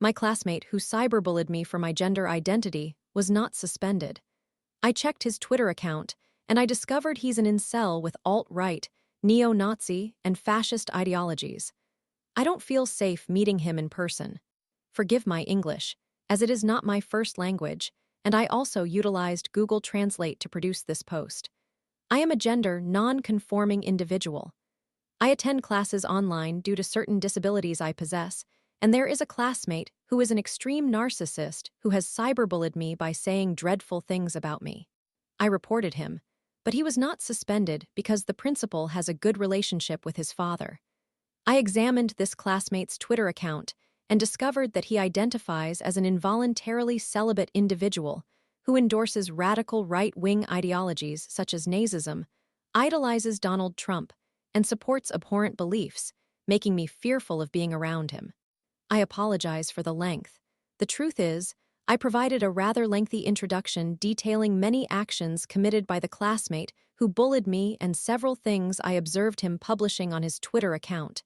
My classmate who cyberbullied me for my gender identity was not suspended. I checked his Twitter account, and I discovered he's an incel with alt-right, neo-Nazi, and fascist ideologies. I don't feel safe meeting him in person. Forgive my English, as it is not my first language, and I also utilized Google Translate to produce this post. I am a gender non-conforming individual. I attend classes online due to certain disabilities I possess, and there is a classmate who is an extreme narcissist who has cyberbullied me by saying dreadful things about me. I reported him, but he was not suspended because the principal has a good relationship with his father. I examined this classmate's Twitter account and discovered that he identifies as an involuntarily celibate individual who endorses radical right-wing ideologies such as Nazism, idolizes Donald Trump, and supports abhorrent beliefs, making me fearful of being around him. I apologize for the length. The truth is, I provided a rather lengthy introduction detailing many actions committed by the classmate who bullied me and several things I observed him publishing on his Twitter account.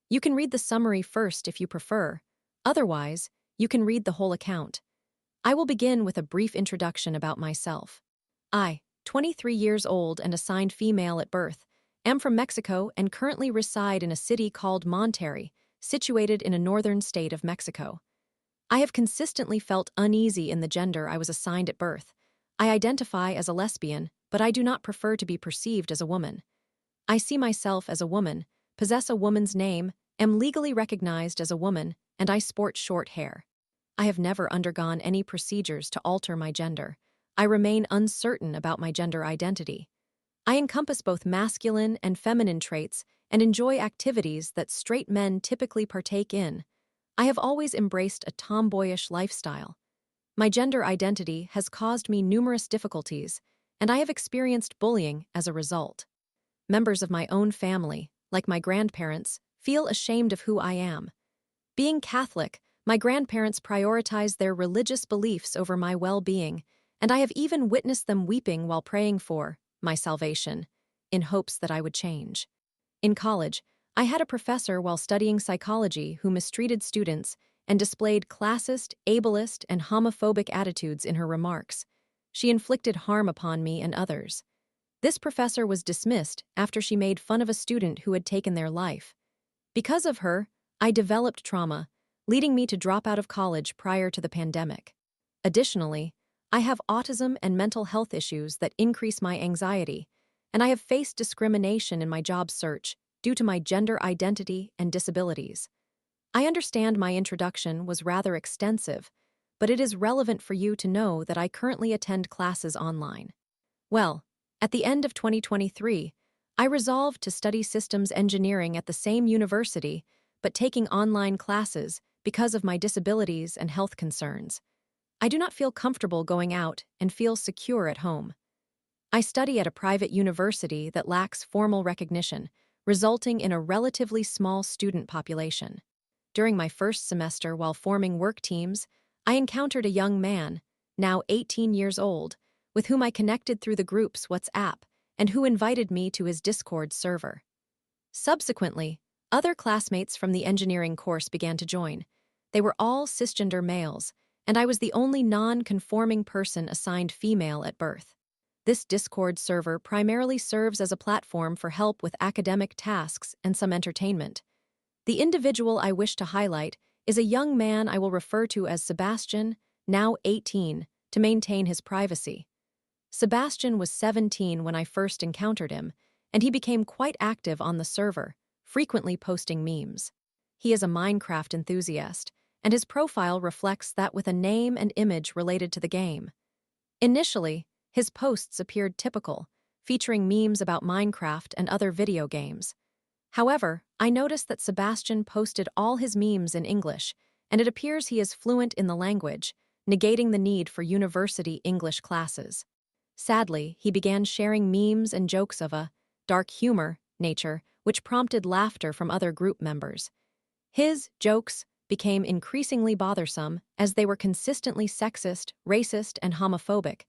You can read the summary first if you prefer. Otherwise, you can read the whole account. I will begin with a brief introduction about myself. I, 23 years old and assigned female at birth, am from Mexico and currently reside in a city called Monterrey, situated in a northern state of Mexico. I have consistently felt uneasy in the gender I was assigned at birth. I identify as a lesbian, but I do not prefer to be perceived as a woman. I see myself as a woman, possess a woman's name, am legally recognized as a woman, and I sport short hair. I have never undergone any procedures to alter my gender. I remain uncertain about my gender identity. I encompass both masculine and feminine traits and enjoy activities that straight men typically partake in. I have always embraced a tomboyish lifestyle. My gender identity has caused me numerous difficulties, and I have experienced bullying as a result. Members of my own family, like my grandparents, feel ashamed of who I am. Being Catholic, my grandparents prioritize their religious beliefs over my well-being, and I have even witnessed them weeping while praying for my salvation, in hopes that I would change. In college, I had a professor while studying psychology who mistreated students and displayed classist, ableist, and homophobic attitudes in her remarks. She inflicted harm upon me and others. This professor was dismissed after she made fun of a student who had taken their life. Because of her, I developed trauma, leading me to drop out of college prior to the pandemic. Additionally, I have autism and mental health issues that increase my anxiety, and I have faced discrimination in my job search due to my gender identity and disabilities. I understand my introduction was rather extensive, but it is relevant for you to know that I currently attend classes online. Well, at the end of 2023, I resolved to study systems engineering at the same university, but taking online classes because of my disabilities and health concerns. I do not feel comfortable going out and feel secure at home. I study at a private university that lacks formal recognition, resulting in a relatively small student population. During my first semester while forming work teams, I encountered a young man, now 18 years old, with whom I connected through the group's WhatsApp and who invited me to his Discord server. Subsequently, other classmates from the engineering course began to join. They were all cisgender males, and I was the only non-conforming person assigned female at birth. This Discord server primarily serves as a platform for help with academic tasks and some entertainment. The individual I wish to highlight is a young man I will refer to as Sebastian, now 18, to maintain his privacy. Sebastian was 17 when I first encountered him, and he became quite active on the server, frequently posting memes. He is a Minecraft enthusiast, and his profile reflects that with a name and image related to the game. Initially, his posts appeared typical, featuring memes about Minecraft and other video games. However, I noticed that Sebastian posted all his memes in English, and it appears he is fluent in the language, negating the need for university English classes. Sadly, he began sharing memes and jokes of a dark humor nature, which prompted laughter from other group members. His jokes became increasingly bothersome as they were consistently sexist, racist, and homophobic.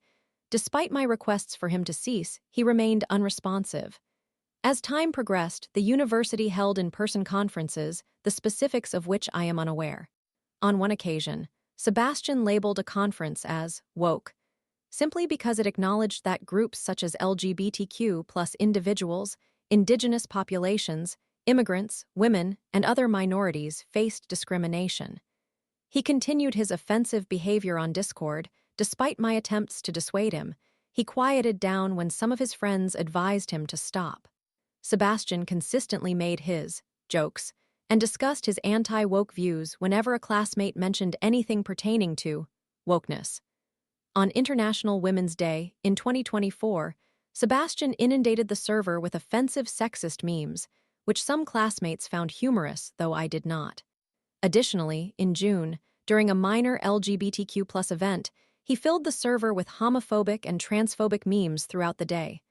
Despite my requests for him to cease, he remained unresponsive. As time progressed, the university held in-person conferences, the specifics of which I am unaware. On one occasion, Sebastian labeled a conference as woke, simply because it acknowledged that groups such as LGBTQ plus individuals, indigenous populations, immigrants, women, and other minorities faced discrimination. He continued his offensive behavior on Discord, despite my attempts to dissuade him. He quieted down when some of his friends advised him to stop. Sebastian consistently made his jokes and discussed his anti-woke views whenever a classmate mentioned anything pertaining to wokeness. On International Women's Day in 2024, Sebastian inundated the server with offensive sexist memes, which some classmates found humorous, though I did not. Additionally, in June, during a minor LGBTQ+ event, he filled the server with homophobic and transphobic memes throughout the day.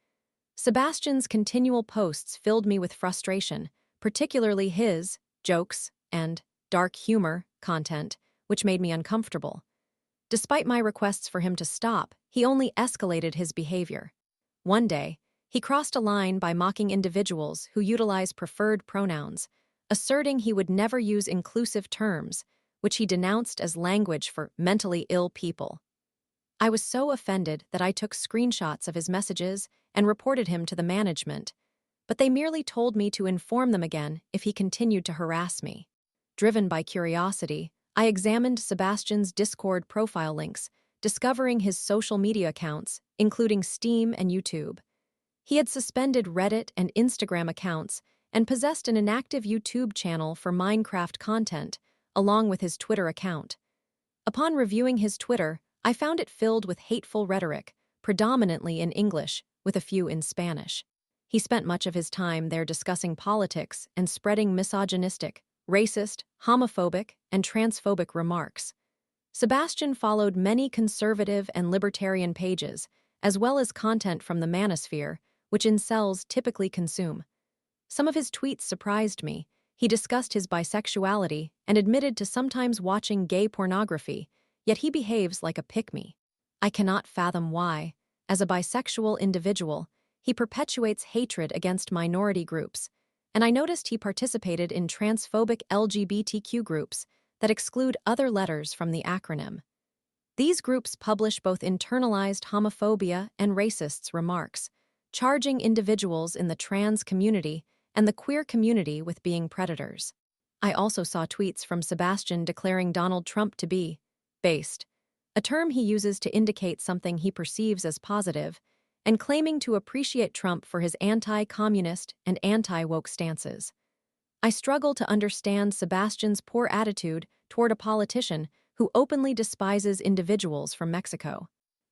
Sebastian's continual posts filled me with frustration, particularly his jokes and dark humor content, which made me uncomfortable. Despite my requests for him to stop, he only escalated his behavior. One day, he crossed a line by mocking individuals who utilize preferred pronouns, asserting he would never use inclusive terms, which he denounced as language for mentally ill people. I was so offended that I took screenshots of his messages and reported him to the management, but they merely told me to inform them again if he continued to harass me. Driven by curiosity, I examined Sebastian's Discord profile links, discovering his social media accounts, including Steam and YouTube. He had suspended Reddit and Instagram accounts and possessed an inactive YouTube channel for Minecraft content, along with his Twitter account. Upon reviewing his Twitter, I found it filled with hateful rhetoric, predominantly in English, with a few in Spanish. He spent much of his time there discussing politics and spreading misogynistic, racist, homophobic, and transphobic remarks. Sebastian followed many conservative and libertarian pages, as well as content from the manosphere, which incels typically consume. Some of his tweets surprised me. He discussed his bisexuality and admitted to sometimes watching gay pornography, yet he behaves like a pick-me. I cannot fathom why, as a bisexual individual, he perpetuates hatred against minority groups, and I noticed he participated in transphobic LGBTQ groups that exclude other letters from the acronym. These groups publish both internalized homophobia and racist remarks, charging individuals in the trans community and the queer community with being predators. I also saw tweets from Sebastian declaring Donald Trump to be based, a term he uses to indicate something he perceives as positive, and claiming to appreciate Trump for his anti-communist and anti-woke stances. I struggle to understand Sebastian's poor attitude toward a politician who openly despises individuals from Mexico.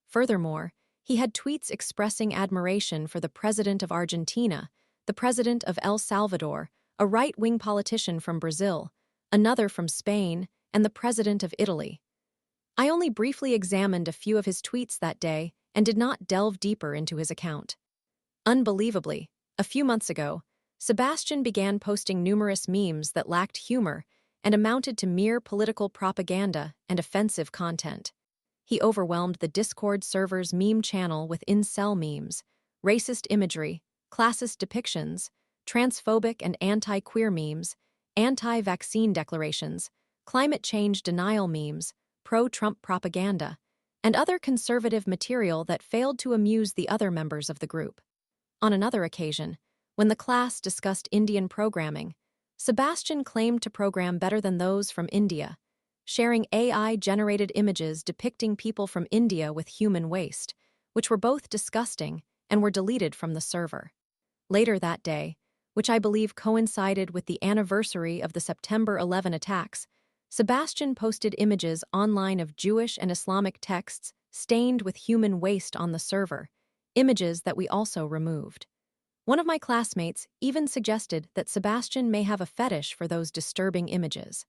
Furthermore, he had tweets expressing admiration for the president of Argentina, the president of El Salvador, a right-wing politician from Brazil, another from Spain, and the president of Italy. I only briefly examined a few of his tweets that day and did not delve deeper into his account. Unbelievably, a few months ago, Sebastian began posting numerous memes that lacked humor and amounted to mere political propaganda and offensive content. He overwhelmed the Discord server's meme channel with incel memes, racist imagery, classist depictions, transphobic and anti-queer memes, anti-vaccine declarations, climate change denial memes, pro-Trump propaganda, and other conservative material that failed to amuse the other members of the group. On another occasion, when the class discussed Indian programming, Sebastian claimed to program better than those from India, sharing AI-generated images depicting people from India with human waste, which were both disgusting and were deleted from the server. Later that day, which I believe coincided with the anniversary of the September 11 attacks, Sebastian posted images online of Jewish and Islamic texts stained with human waste on the server, images that we also removed. One of my classmates even suggested that Sebastian may have a fetish for those disturbing images.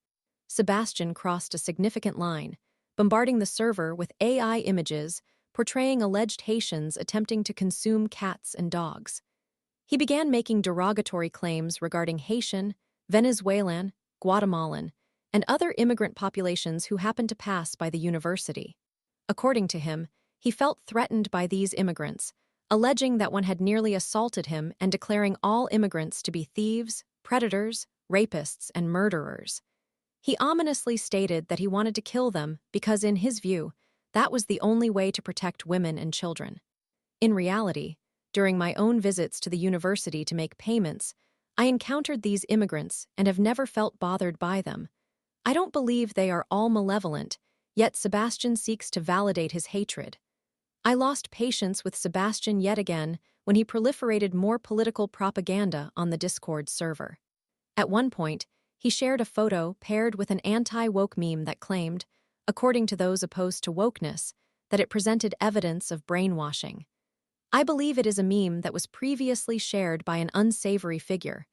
Sebastian crossed a significant line, bombarding the server with AI images portraying alleged Haitians attempting to consume cats and dogs. He began making derogatory claims regarding Haitian, Venezuelan, Guatemalan, and other immigrant populations who happened to pass by the university. According to him, he felt threatened by these immigrants, alleging that one had nearly assaulted him and declaring all immigrants to be thieves, predators, rapists, and murderers. He ominously stated that he wanted to kill them because, in his view, that was the only way to protect women and children. In reality, during my own visits to the university to make payments, I encountered these immigrants and have never felt bothered by them. I don't believe they are all malevolent, yet Sebastian seeks to validate his hatred. I lost patience with Sebastian yet again when he proliferated more political propaganda on the Discord server. At one point, he shared a photo paired with an anti-woke meme that claimed, according to those opposed to wokeness, that it presented evidence of brainwashing. I believe it is a meme that was previously shared by an unsavory figure.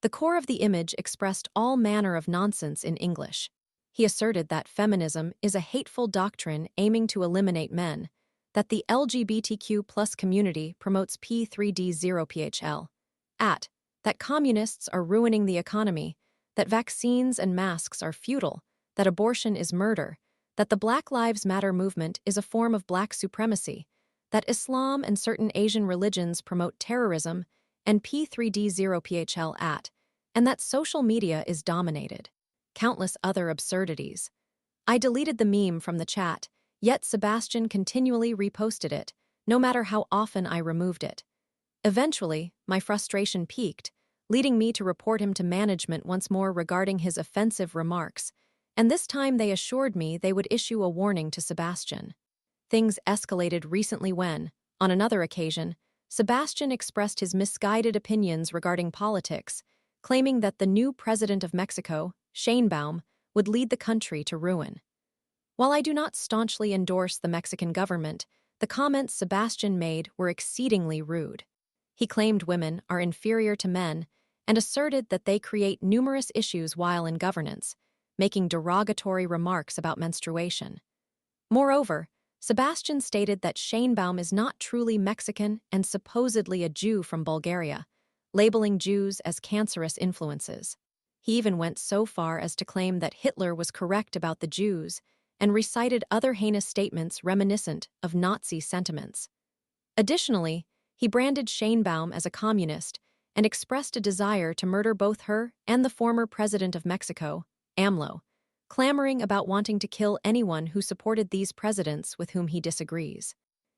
The core of the image expressed all manner of nonsense in English. He asserted that feminism is a hateful doctrine aiming to eliminate men, that the LGBTQ+ community promotes P3D0PHL, that communists are ruining the economy, that vaccines and masks are futile, that abortion is murder, that the Black Lives Matter movement is a form of black supremacy, that Islam and certain Asian religions promote terrorism, and P3D0PHL and that social media is dominated. Countless other absurdities. I deleted the meme from the chat, yet Sebastian continually reposted it, no matter how often I removed it. Eventually, my frustration peaked, leading me to report him to management once more regarding his offensive remarks, and this time they assured me they would issue a warning to Sebastian. Things escalated recently when, on another occasion, Sebastian expressed his misguided opinions regarding politics, claiming that the new president of Mexico, Sheinbaum, would lead the country to ruin. While I do not staunchly endorse the Mexican government, the comments Sebastian made were exceedingly rude. He claimed women are inferior to men and asserted that they create numerous issues while in governance, making derogatory remarks about menstruation. Moreover, Sebastian stated that Sheinbaum is not truly Mexican and supposedly a Jew from Bulgaria, labeling Jews as cancerous influences. He even went so far as to claim that Hitler was correct about the Jews and recited other heinous statements reminiscent of Nazi sentiments. Additionally, he branded Sheinbaum as a communist and expressed a desire to murder both her and the former president of Mexico, AMLO, clamoring about wanting to kill anyone who supported these presidents with whom he disagrees.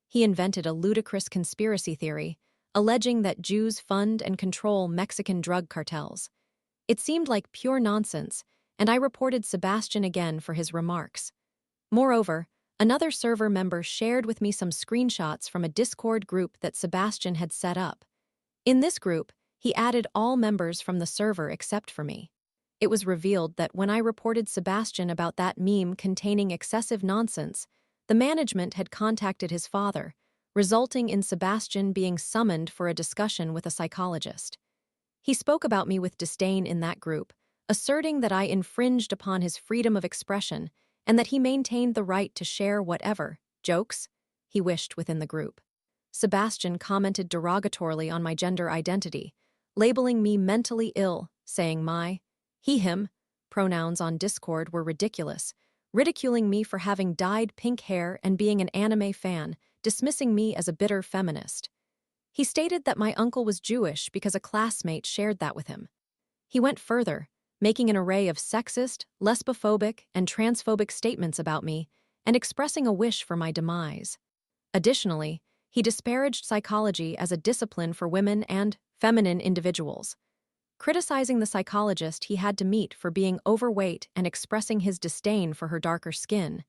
He invented a ludicrous conspiracy theory, alleging that Jews fund and control Mexican drug cartels. It seemed like pure nonsense, and I reported Sebastian again for his remarks. Moreover, another server member shared with me some screenshots from a Discord group that Sebastian had set up. In this group, he added all members from the server except for me. It was revealed that when I reported Sebastian about that meme containing excessive nonsense, the management had contacted his father, resulting in Sebastian being summoned for a discussion with a psychologist. He spoke about me with disdain in that group, asserting that I infringed upon his freedom of expression and that he maintained the right to share whatever jokes he wished within the group. Sebastian commented derogatorily on my gender identity, labeling me mentally ill, saying my he/him pronouns on Discord were ridiculous, ridiculing me for having dyed pink hair and being an anime fan, dismissing me as a bitter feminist. He stated that my uncle was Jewish because a classmate shared that with him. He went further, making an array of sexist, lesbophobic, and transphobic statements about me and expressing a wish for my demise. Additionally, he disparaged psychology as a discipline for women and feminine individuals, criticizing the psychologist he had to meet for being overweight and expressing his disdain for her darker skin,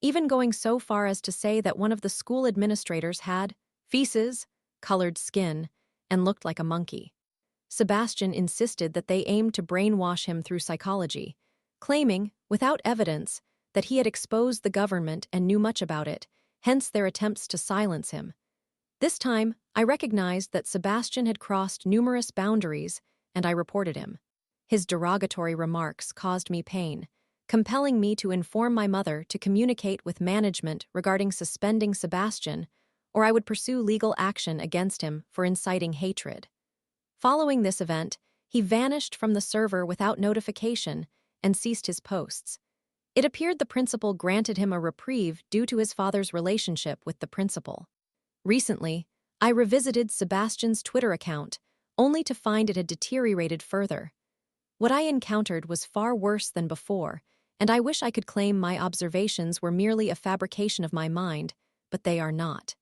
even going so far as to say that one of the school administrators had feces, colored skin, and looked like a monkey. Sebastian insisted that they aimed to brainwash him through psychology, claiming, without evidence, that he had exposed the government and knew much about it, hence their attempts to silence him. This time, I recognized that Sebastian had crossed numerous boundaries, and I reported him. His derogatory remarks caused me pain, compelling me to inform my mother to communicate with management regarding suspending Sebastian, or I would pursue legal action against him for inciting hatred. Following this event, he vanished from the server without notification and ceased his posts. It appeared the principal granted him a reprieve due to his father's relationship with the principal. Recently, I revisited Sebastian's Twitter account, only to find it had deteriorated further. What I encountered was far worse than before, and I wish I could claim my observations were merely a fabrication of my mind, but they are not.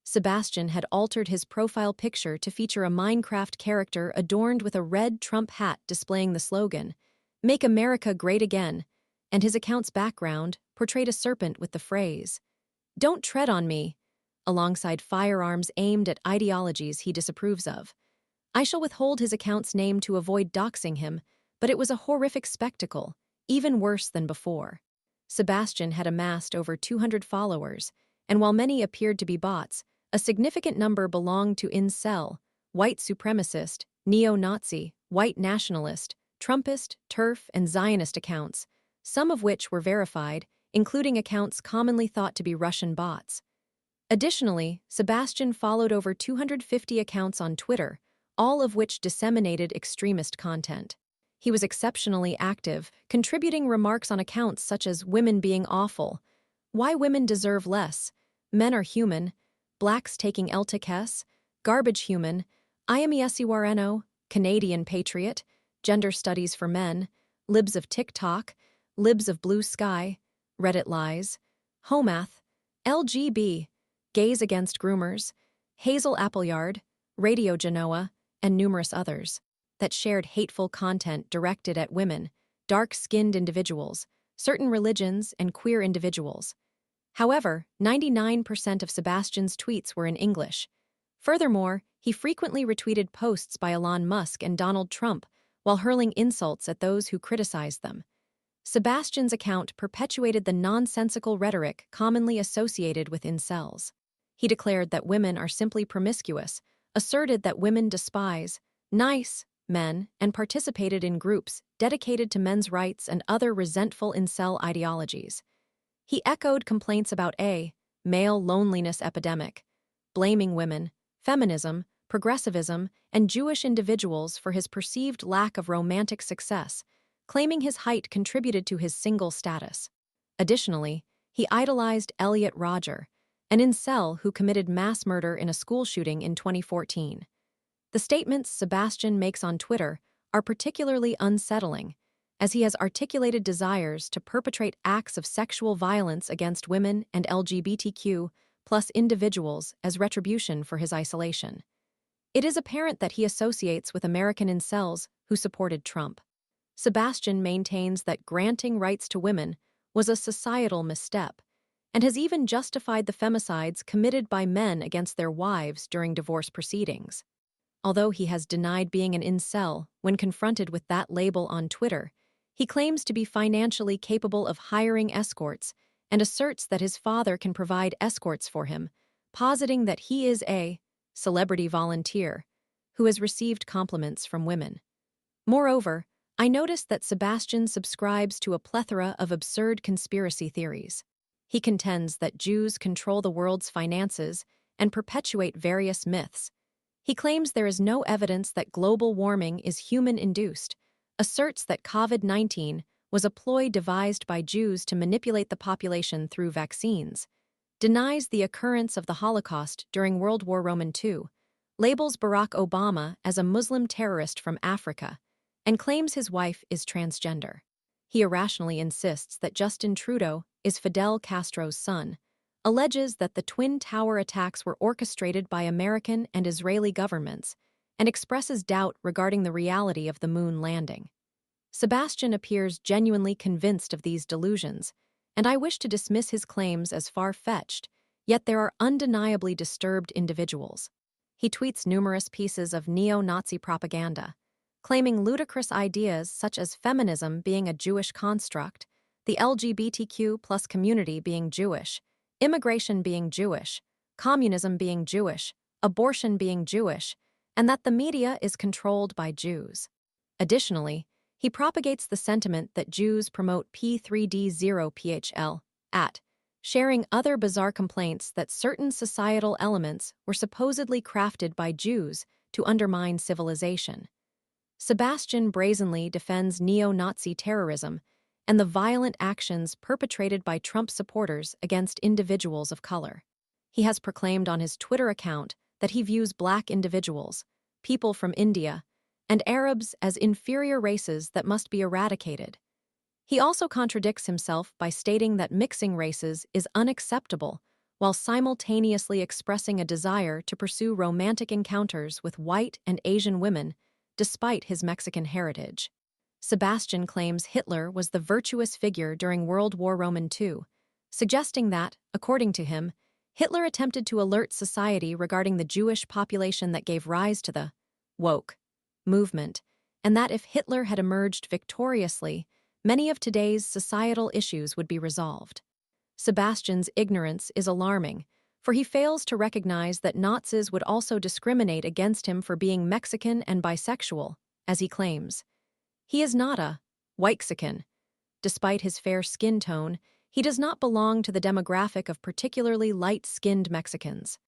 Sebastian had altered his profile picture to feature a Minecraft character adorned with a red Trump hat displaying the slogan, "Make America Great Again," and his account's background portrayed a serpent with the phrase, "Don't tread on me," alongside firearms aimed at ideologies he disapproves of. I shall withhold his account's name to avoid doxing him, but it was a horrific spectacle, even worse than before. Sebastian had amassed over 200 followers, and while many appeared to be bots, a significant number belonged to incel, white supremacist, neo-Nazi, white nationalist, Trumpist, TERF, and Zionist accounts, some of which were verified, including accounts commonly thought to be Russian bots. Additionally, Sebastian followed over 250 accounts on Twitter, all of which disseminated extremist content. He was exceptionally active, contributing remarks on accounts such as "women being awful," "why women deserve less," "men are human," "blacks taking LTKS," "garbage human," "amitheasshole," "Canadian patriot," "gender studies for men," "libs of TikTok," "libs of blue sky," "Reddit lies," "homath," "LGB," "gays against groomers," "Hazel Appleyard," "Radio Genoa," and numerous others, that shared hateful content directed at women, dark-skinned individuals, certain religions, and queer individuals. However, 99% of Sebastian's tweets were in English. Furthermore, he frequently retweeted posts by Elon Musk and Donald Trump while hurling insults at those who criticized them. Sebastian's account perpetuated the nonsensical rhetoric commonly associated with incels. He declared that women are simply promiscuous, asserted that women despise nice men, and participated in groups dedicated to men's rights and other resentful incel ideologies. He echoed complaints about a male loneliness epidemic, blaming women, feminism, progressivism, and Jewish individuals for his perceived lack of romantic success, claiming his height contributed to his single status. Additionally, he idolized Elliot Rodger, an incel who committed mass murder in a school shooting in 2014. The statements Sebastian makes on Twitter are particularly unsettling, as he has articulated desires to perpetrate acts of sexual violence against women and LGBTQ+ individuals as retribution for his isolation. It is apparent that he associates with American incels who supported Trump. Sebastian maintains that granting rights to women was a societal misstep, and has even justified the femicides committed by men against their wives during divorce proceedings. Although he has denied being an incel when confronted with that label on Twitter, he claims to be financially capable of hiring escorts and asserts that his father can provide escorts for him, positing that he is a celebrity volunteer who has received compliments from women. Moreover, I noticed that Sebastian subscribes to a plethora of absurd conspiracy theories. He contends that Jews control the world's finances and perpetuate various myths. He claims there is no evidence that global warming is human-induced, asserts that COVID-19 was a ploy devised by Jews to manipulate the population through vaccines, denies the occurrence of the Holocaust during World War II, labels Barack Obama as a Muslim terrorist from Africa, and claims his wife is transgender. He irrationally insists that Justin Trudeau is Fidel Castro's son, alleges that the Twin Tower attacks were orchestrated by American and Israeli governments, and expresses doubt regarding the reality of the moon landing. Sebastian appears genuinely convinced of these delusions, and I wish to dismiss his claims as far-fetched, yet there are undeniably disturbed individuals. He tweets numerous pieces of neo-Nazi propaganda, claiming ludicrous ideas such as feminism being a Jewish construct, the LGBTQ+ community being Jewish, immigration being Jewish, communism being Jewish, abortion being Jewish, and that the media is controlled by Jews. Additionally, he propagates the sentiment that Jews promote P3D0PHL, sharing other bizarre complaints that certain societal elements were supposedly crafted by Jews to undermine civilization. Sebastian brazenly defends neo-Nazi terrorism and the violent actions perpetrated by Trump supporters against individuals of color. He has proclaimed on his Twitter account that he views black individuals, people from India, and Arabs as inferior races that must be eradicated. He also contradicts himself by stating that mixing races is unacceptable, while simultaneously expressing a desire to pursue romantic encounters with white and Asian women, despite his Mexican heritage. Sebastian claims Hitler was the virtuous figure during World War II, suggesting that, according to him, Hitler attempted to alert society regarding the Jewish population that gave rise to the woke movement, and that if Hitler had emerged victoriously, many of today's societal issues would be resolved. Sebastian's ignorance is alarming, for he fails to recognize that Nazis would also discriminate against him for being Mexican and bisexual, as he claims. He is not a whitexican. Despite his fair skin tone, he does not belong to the demographic of particularly light-skinned Mexicans.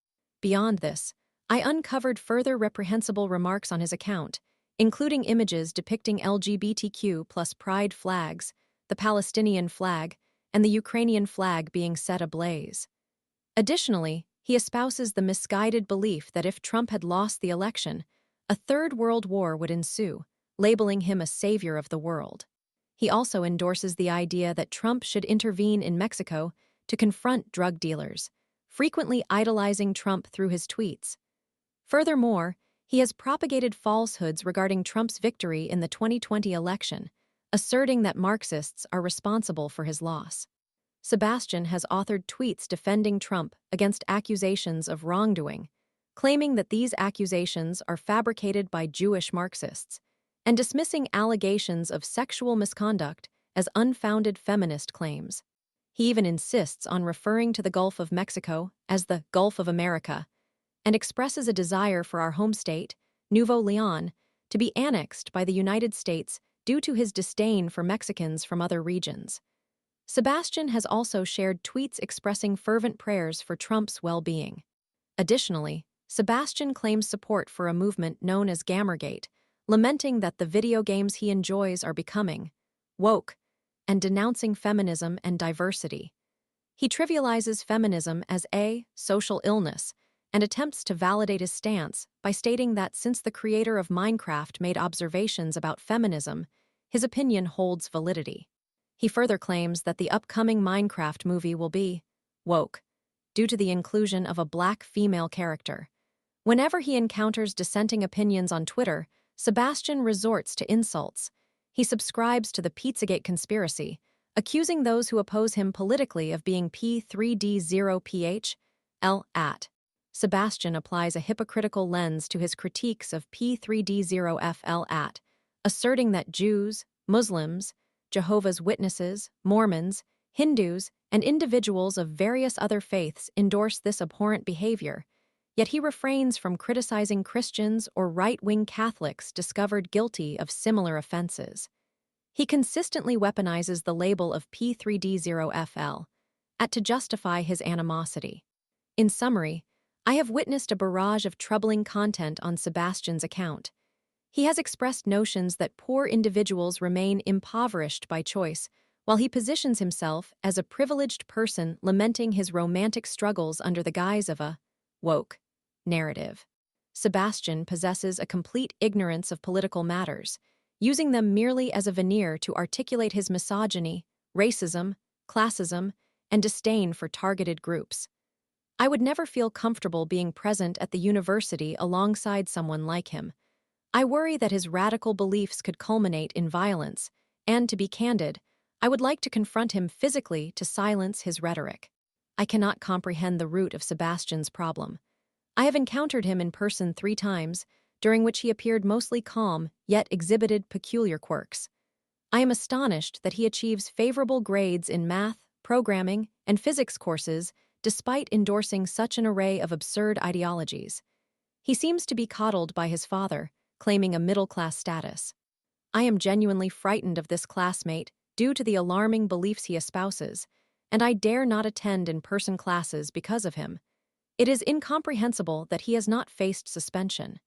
Beyond this, I uncovered further reprehensible remarks on his account, including images depicting LGBTQ plus pride flags, the Palestinian flag, and the Ukrainian flag being set ablaze. Additionally, he espouses the misguided belief that if Trump had lost the election, a third world war would ensue, labeling him a savior of the world. He also endorses the idea that Trump should intervene in Mexico to confront drug dealers, frequently idolizing Trump through his tweets. Furthermore, he has propagated falsehoods regarding Trump's victory in the 2020 election, asserting that Marxists are responsible for his loss. Sebastian has authored tweets defending Trump against accusations of wrongdoing, claiming that these accusations are fabricated by Jewish Marxists, and dismissing allegations of sexual misconduct as unfounded feminist claims. He even insists on referring to the Gulf of Mexico as the Gulf of America, and expresses a desire for our home state, Nuevo León, to be annexed by the United States due to his disdain for Mexicans from other regions. Sebastian has also shared tweets expressing fervent prayers for Trump's well-being. Additionally, Sebastian claims support for a movement known as Gamergate, lamenting that the video games he enjoys are becoming woke and denouncing feminism and diversity. He trivializes feminism as a social illness and attempts to validate his stance by stating that since the creator of Minecraft made observations about feminism, his opinion holds validity. He further claims that the upcoming Minecraft movie will be woke, due to the inclusion of a black female character. Whenever he encounters dissenting opinions on Twitter, Sebastian resorts to insults. He subscribes to the Pizzagate conspiracy, accusing those who oppose him politically of being P3D0PH, L@. Sebastian applies a hypocritical lens to his critiques of P3D0FL@, asserting that Jews, Muslims, Jehovah's Witnesses, Mormons, Hindus, and individuals of various other faiths endorse this abhorrent behavior, yet he refrains from criticizing Christians or right-wing Catholics discovered guilty of similar offenses. He consistently weaponizes the label of P3D0FL to justify his animosity. In summary, I have witnessed a barrage of troubling content on Sebastian's account. He has expressed notions that poor individuals remain impoverished by choice, while he positions himself as a privileged person lamenting his romantic struggles under the guise of a woke narrative. Sebastian possesses a complete ignorance of political matters, using them merely as a veneer to articulate his misogyny, racism, classism, and disdain for targeted groups. I would never feel comfortable being present at the university alongside someone like him. I worry that his radical beliefs could culminate in violence, and to be candid, I would like to confront him physically to silence his rhetoric. I cannot comprehend the root of Sebastian's problem. I have encountered him in person 3 times, during which he appeared mostly calm, yet exhibited peculiar quirks. I am astonished that he achieves favorable grades in math, programming, and physics courses despite endorsing such an array of absurd ideologies. He seems to be coddled by his father, claiming a middle-class status. I am genuinely frightened of this classmate due to the alarming beliefs he espouses, and I dare not attend in-person classes because of him. It is incomprehensible that he has not faced suspension.